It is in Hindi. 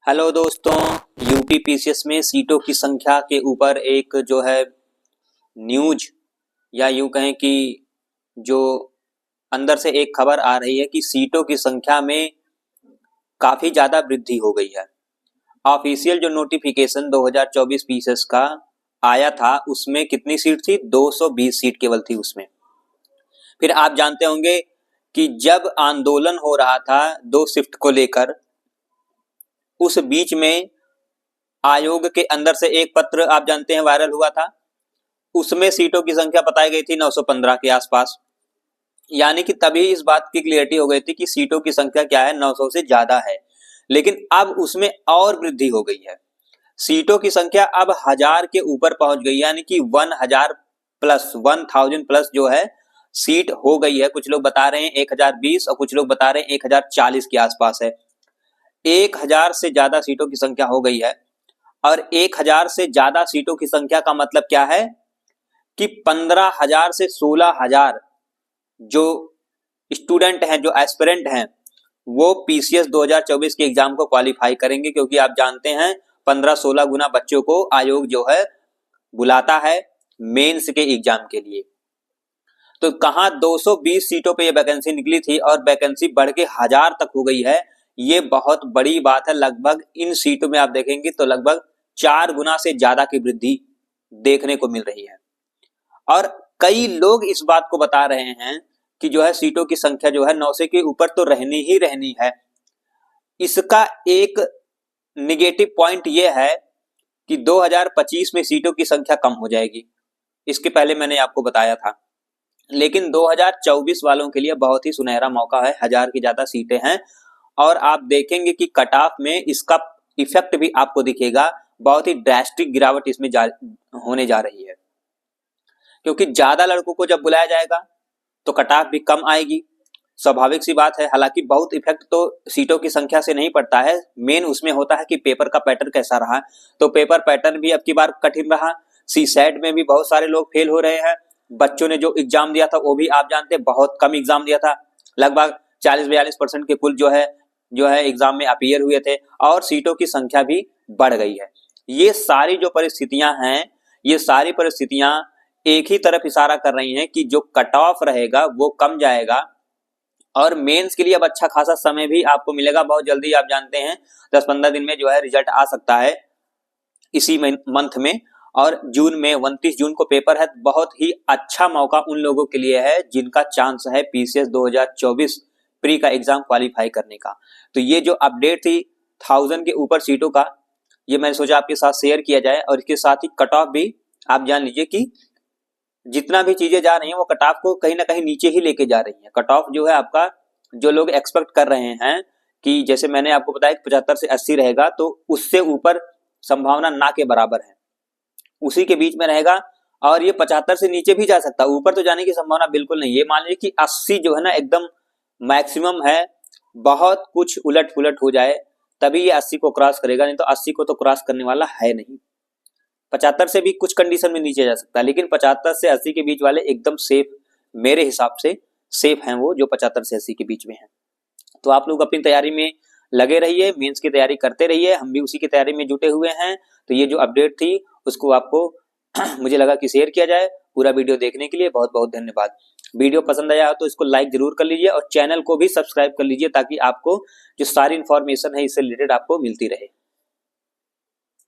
हेलो दोस्तों, यूपी पीसीएस में सीटों की संख्या के ऊपर एक जो है न्यूज या यूं कहें कि जो अंदर से एक खबर आ रही है कि सीटों की संख्या में काफ़ी ज़्यादा वृद्धि हो गई है। ऑफिशियल जो नोटिफिकेशन 2024 पीसीएस का आया था उसमें कितनी सीट थी? 220 सीट केवल थी उसमें। फिर आप जानते होंगे कि जब आंदोलन हो रहा था दो शिफ्ट को लेकर, उस बीच में आयोग के अंदर से एक पत्र आप जानते हैं वायरल हुआ था। उसमें सीटों की संख्या बताई गई थी 915 के आसपास। यानी कि तभी इस बात की क्लियरिटी हो गई थी कि सीटों की संख्या क्या है, 900 से ज्यादा है। लेकिन अब उसमें और वृद्धि हो गई है। सीटों की संख्या अब 1000 के ऊपर पहुंच गई, यानी कि 1000 प्लस 1000 प्लस जो है सीट हो गई है। कुछ लोग बता रहे हैं 1020 और कुछ लोग बता रहे हैं 1040 के आसपास है। 1000 से ज्यादा सीटों की संख्या हो गई है। और 1000 से ज्यादा सीटों की संख्या का मतलब क्या है कि 15,000 से 16,000 जो स्टूडेंट हैं, जो एस्पिरेंट हैं, वो पीसीएस 2024 के एग्जाम को क्वालिफाई करेंगे। क्योंकि आप जानते हैं 15-16 गुना बच्चों को आयोग जो है बुलाता है मेंस के एग्जाम के लिए। तो कहां 220 सीटों पे ये वैकेंसी निकली थी और वैकेंसी बढ़ के 1000 तक हो गई है। ये बहुत बड़ी बात है। लगभग इन सीटों में आप देखेंगे तो लगभग 4 गुना से ज्यादा की वृद्धि देखने को मिल रही है। और कई लोग इस बात को बता रहे हैं कि जो है सीटों की संख्या जो है 900 के ऊपर तो रहनी ही रहनी है। इसका एक निगेटिव पॉइंट ये है कि 2025 में सीटों की संख्या कम हो जाएगी। इसके पहले मैंने आपको बताया था। लेकिन 2024 वालों के लिए बहुत ही सुनहरा मौका है। 1000 की ज्यादा सीटें हैं और आप देखेंगे कि कट ऑफ में इसका इफेक्ट भी आपको दिखेगा। बहुत ही ड्रास्टिक गिरावट इसमें होने जा रही है। क्योंकि ज्यादा लड़कों को जब बुलाया जाएगा तो कट ऑफ भी कम आएगी, स्वाभाविक सी बात है। हालांकि बहुत इफेक्ट तो सीटों की संख्या से नहीं पड़ता है, मेन उसमें होता है कि पेपर का पैटर्न कैसा रहा। तो पेपर पैटर्न भी अब की बार कठिन रहा। सीसैट में भी बहुत सारे लोग फेल हो रहे हैं। बच्चों ने जो एग्जाम दिया था वो भी आप जानते हैं बहुत कम एग्जाम दिया था। लगभग 40-42% के कुल जो है एग्जाम में अपीयर हुए थे और सीटों की संख्या भी बढ़ गई है। ये सारी जो परिस्थितियां हैं, ये सारी परिस्थितियां एक ही तरफ इशारा कर रही हैं कि जो कट ऑफ रहेगा वो कम जाएगा और मेंस के लिए अब अच्छा खासा समय भी आपको मिलेगा। बहुत जल्दी आप जानते हैं 10-15 दिन में जो है रिजल्ट आ सकता है इसी मंथ में। और जून में 29 जून को पेपर है। बहुत ही अच्छा मौका उन लोगों के लिए है जिनका चांस है पीसीएस 2024 प्री का एग्जाम क्वालिफाई करने का। तो ये जो अपडेट थी 1000 के ऊपर सीटों का, ये मैंने सोचा आपके साथ शेयर किया जाए। और इसके साथ ही कट ऑफ भी आप जान लीजिए कि जितना भी चीजें जा रही हैं वो कट ऑफ को कहीं ना कहीं नीचे ही लेके जा रही हैं। कट ऑफ जो है आपका, जो लोग एक्सपेक्ट कर रहे हैं कि जैसे मैंने आपको बताया 75 से 80 रहेगा, तो उससे ऊपर संभावना ना के बराबर है, उसी के बीच में रहेगा। और ये 75 से नीचे भी जा सकता है, ऊपर तो जाने की संभावना बिल्कुल नहीं। ये मान लीजिए कि 80 जो है ना एकदम मैक्सिमम है। बहुत कुछ उलट पुलट हो जाए तभी ये 80 को क्रॉस करेगा, नहीं तो 80 को तो क्रॉस करने वाला है नहीं। 75 से भी कुछ कंडीशन में नीचे जा सकता है, लेकिन 75 से 80 के बीच वाले एकदम सेफ, मेरे हिसाब से सेफ हैं वो जो 75 से 80 के बीच में हैं। तो आप लोग अपनी तैयारी में लगे रहिए, मेंस की तैयारी करते रहिए, हम भी उसी की तैयारी में जुटे हुए हैं। तो ये जो अपडेट थी उसको आपको मुझे लगा कि शेयर किया जाए। पूरा वीडियो देखने के लिए बहुत बहुत धन्यवाद। वीडियो पसंद आया हो तो इसको लाइक जरूर कर लीजिए और चैनल को भी सब्सक्राइब कर लीजिए ताकि आपको जो सारी इंफॉर्मेशन है इससे रिलेटेड आपको मिलती रहे।